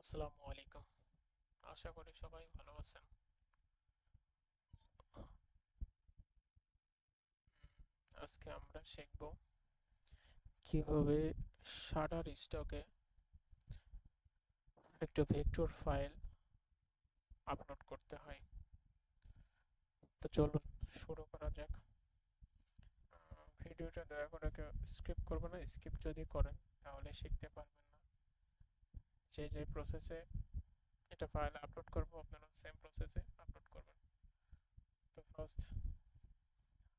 আসসালামু আলাইকুম। আশা করি সবাই ভালো আছেন। আজকে আমরা শিখব কিভাবে শাটার স্টকে একটা ভেক্টর ফাইল আপলোড করতে হয়। তো চলুন শুরু করা যাক। ভিডিওটা দয়া করে কেউ স্কিপ করবেন না। স্কিপ যদি করেন তাহলে শিখতে পারবেন না। যে প্রসেসে এটা ফাইল আপলোড করব আপনারা সেম প্রসেসে আপলোড করবেন। তো ফার্স্ট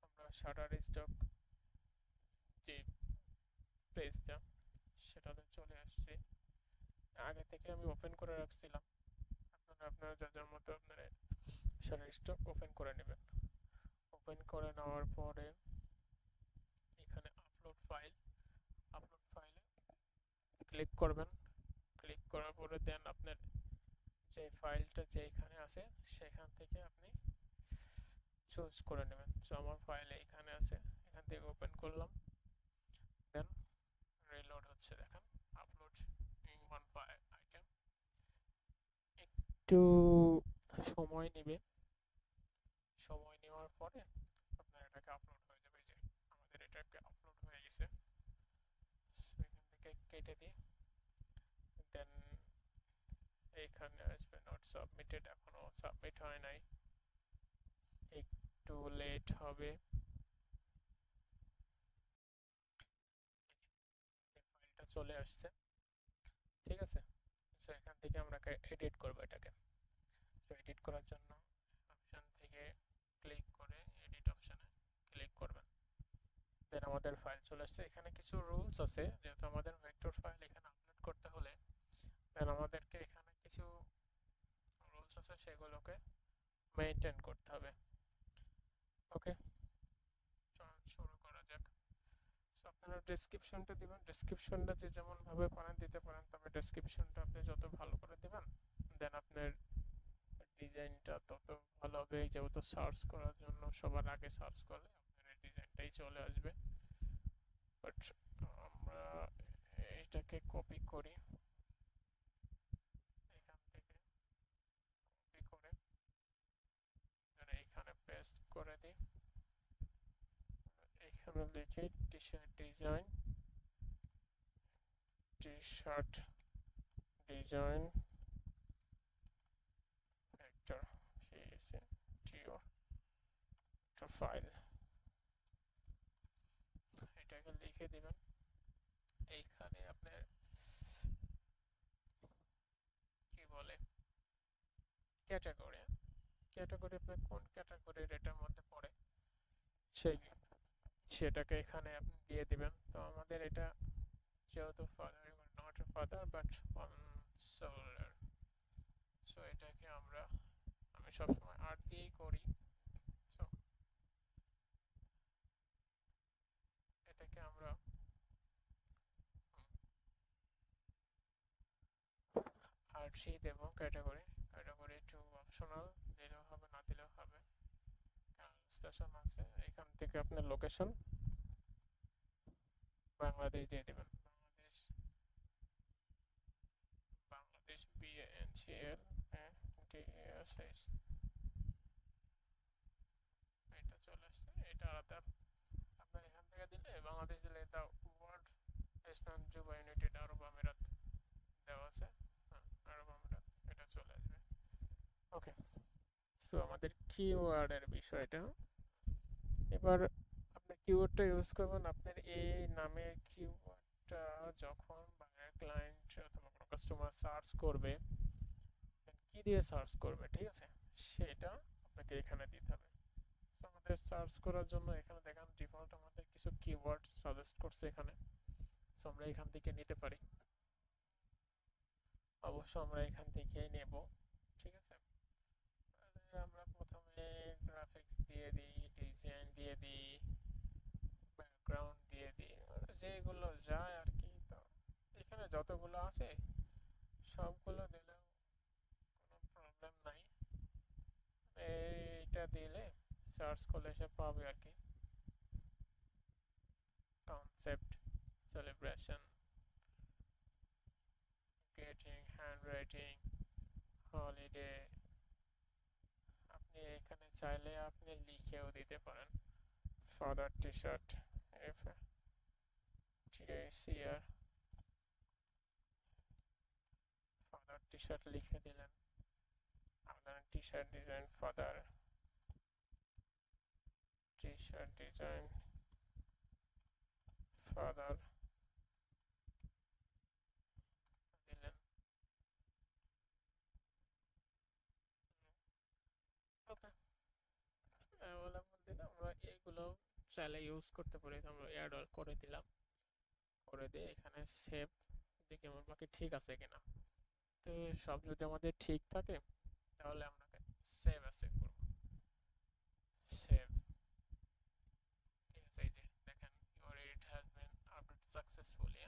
আমরা শাটার স্টক যে পেজটা সেটাতে চলে আসছি। আগে থেকে আমি ওপেন করে রাখছিলাম। আপনারা আপনার যার যার মতো আপনারা সার্ভিসটা ওপেন করে নেবেন। ওপেন করে নেওয়ার পরে এখানে আপলোড ফাইলে ক্লিক করবেন। ক্লিক করার পরে দেন আপনার যে ফাইলটা যেখানে আছে সেখান থেকে আপনি চুজ করে নেবেন। সো আমার ফাইল এইখানে আছে, এখান থেকে ওপেন করলাম। দেন রিলোড হচ্ছে, দেখেন আপলোড ওয়ান আইটেম। একটু সময় নেবে। সময় নেওয়ার পরে আপনার এটাকে আপলোড হয়ে যাবে। যে আমাদের এটাকে আপলোড হয়ে গেছে। এখান থেকে কেটে দিই। দেন এইখানে আসবে নট সাবমিটেড, এখনো সাবমিট হয় নাই, একটু লেট হবে। ফাইলটা চলে আসছে, ঠিক আছে। সো এখান থেকে আমরা এডিট করব এটাকে। সো এডিট করার জন্য অপশন থেকে ক্লিক করে এডিট অপশনে ক্লিক করবেন। দেন আমাদের ফাইল চলে আসছে। এখানে কিছু রুলস আছে, যেহেতু আমাদের ভেক্টর ফাইল এখানে আপলোড করতে হলে দেন আমাদেরকে এখানে কিছু রুলস আছে, সেগুলোকে মেনটেন করতে হবে। ওকে, শুরু করা যাক। সো আপনারা ডেসক্রিপশনটা দিবেন। ডেসক্রিপশনটা যে যেমন ভাবে পারেন দিতে পারেন, তবে ডেসক্রিপশনটা আপনি যত ভালো করে দিবেন দেন আপনার ডিজাইনটা তত ভালো হবে। যেহেতু সার্চ করার জন্য সবার আগে সার্চ করলে আপনার এই ডিজাইনটাই চলে আসবে। বাট আমরা এটাকে কপি করি, এখান থেকে কপি করে এখানে পেস্ট করে দিই। এখানে লিখি টি শার্ট ডিজাইন, টি শার্ট ডিজাইন ভেক্টর ফাইল, এটাকে লিখে দিবেন। এইখানে আপনার কি বলে ক্যাটাগরি, ক্যাটাগরি আপনার কোন ক্যাটাগরির এটার মধ্যে পড়ে সেই সেটাকে এখানে আপনি দিয়ে দিবেন। তো আমাদের এটা যেহেতু father not a father but solar, so এটাকে আমি সবসময় আর দিয়েই করি। সো এটাকে আমরা আর সি দেবো। ক্যাটাগরি, ক্যাটাগরি টু অপশনাল, দিলেও হবে না দিলেও হবে। স্টেশন আছে, এখান থেকে আপনার লোকেশন বাংলাদেশ দিয়ে দেবেন। বাংলাদেশ, বাংলাদেশ BANGL DSS, এটা চলে আসছে। এটা আলাদা আপনার এখান থেকে দিলে, বাংলাদেশ দিলে এটা ওয়ার্ল্ড ইসলাম যুব ইউনাইটেড আরব আমিরাত দেওয়া আছে। হ্যাঁ, আরব আমিরাত, এটা চলে আসবে। ওকে, সো আমাদের কিওয়ার্ডের বিষয়টা এবার আপনি কিওয়ার্ডটা ইউজ করবেন। আপনার এই নামের কিওয়ার্ডটা যখন বাইরের ক্লায়েন্ট অথবা কোনো কাস্টমার সার্চ করবে, কি দিয়ে সার্চ করবে, ঠিক আছে, সেটা আপনাকে এখানে দিতে হবে। তো আমাদের সার্চ করার জন্য এখানে দেখেন ডিফল্ট আমাদের কিছু কিওয়ার্ড সাজেস্ট করছে এখানে। সো আমরা এখান থেকে নিতে পারি, অবশ্য আমরা এখান থেকেই নেব, ঠিক আছে। আমরা প্রথমে গ্রাফিক্স দিয়ে দিই, ডিজাইন দিয়ে দিই, ব্যাকগ্রাউন্ড দিয়ে দিই, যেগুলো যায় আর কি। তো এখানে যতগুলো আছে সবগুলো দিলেও কোনো প্রবলেম নাই। এইটা দিলে সার্চ করলে সে পাবে আর কি। Concept, celebration, creating handwriting, holiday, আপনি এখানে চাইলে আপনি লিখেও দিতে পারেন ফাদার টি শার্ট এফ টিএসিআর ফাদার টি শার্ট লিখে দিলেন, আপনার T shirt design father T shirt design father দিলেন। ওকে, অ্যাভেলেবল দিলে আমরা এগুলো চাইলে ইউজ করতে পারি, আমরা অ্যাড করে দিলাম, করে দিয়ে এখানে সেভ দেখি আমার বাকি ঠিক আছে কিনা। তো সব যদি আমাদের ঠিক থাকে তাহলে আমরা সেভ আছে করব, সেভ, ঠিক আছে। এই যে দেখেন your edit has been updated successfully,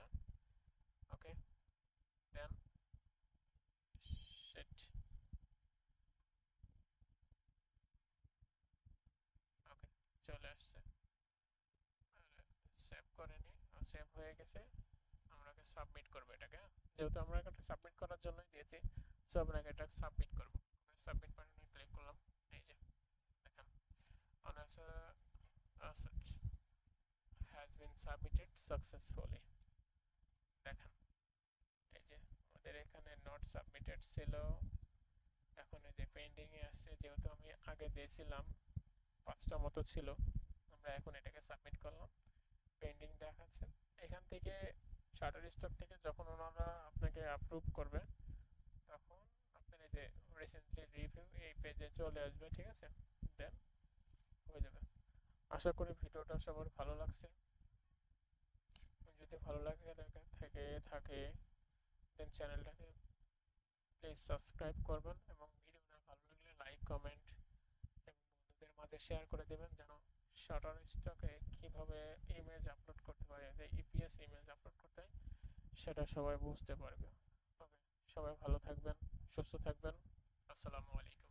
okay, then sheet, okay, চলে আসছে, সেভ করে নি, সেভ হয়ে গেছে। আমরা সাবমিট করব এটাকে, যেহেতু আমরা এটা সাবমিট করার জন্যই দিয়েছি, সো আমরা এটা সাবমিট করব। সাবমিট বাটনে ক্লিক করলাম, এই যে দেখেন answer has been submitted successfully, দেখেন এই যে আমাদের এখানে নট সাবমিটেড ছিল, এখন এই যে পেন্ডিং এ আসছে, যেহেতু আমি আগে দিয়েছিলাম 5টা মতো ছিল, আমরা এখন এটাকে সাবমিট করলাম, পেন্ডিং দেখাচ্ছে। এখান থেকে শাটার স্টক থেকে যখন ওনারা আপনাকে অ্যাপ্রুভ করবে তখন আপনার এই যে রিসেন্টলি রিভিউ এই পেজে চলে আসবে, ঠিক আছে, দেন হয়ে যাবে। আশা করি ভিডিওটা সবার ভালো লাগছে, যদি ভালো লাগে থাকে দেন চ্যানেলটাকে প্লিজ সাবস্ক্রাইব করবেন, এবং ভিডিওটা ভালো লাগলে লাইক কমেন্ট এবং বন্ধুদের মাঝে শেয়ার করে দেবেন, যেন শাটার স্টকে কিভাবে ইমেজ আপলোড করতে পারে, যে ইপিএস ইমেজ আপলোড করতে হয় সেটা সবাই বুঝতে পারবে। ওকে, সবাই ভালো থাকবেন, সুস্থ থাকবেন, আসসালামু আলাইকুম।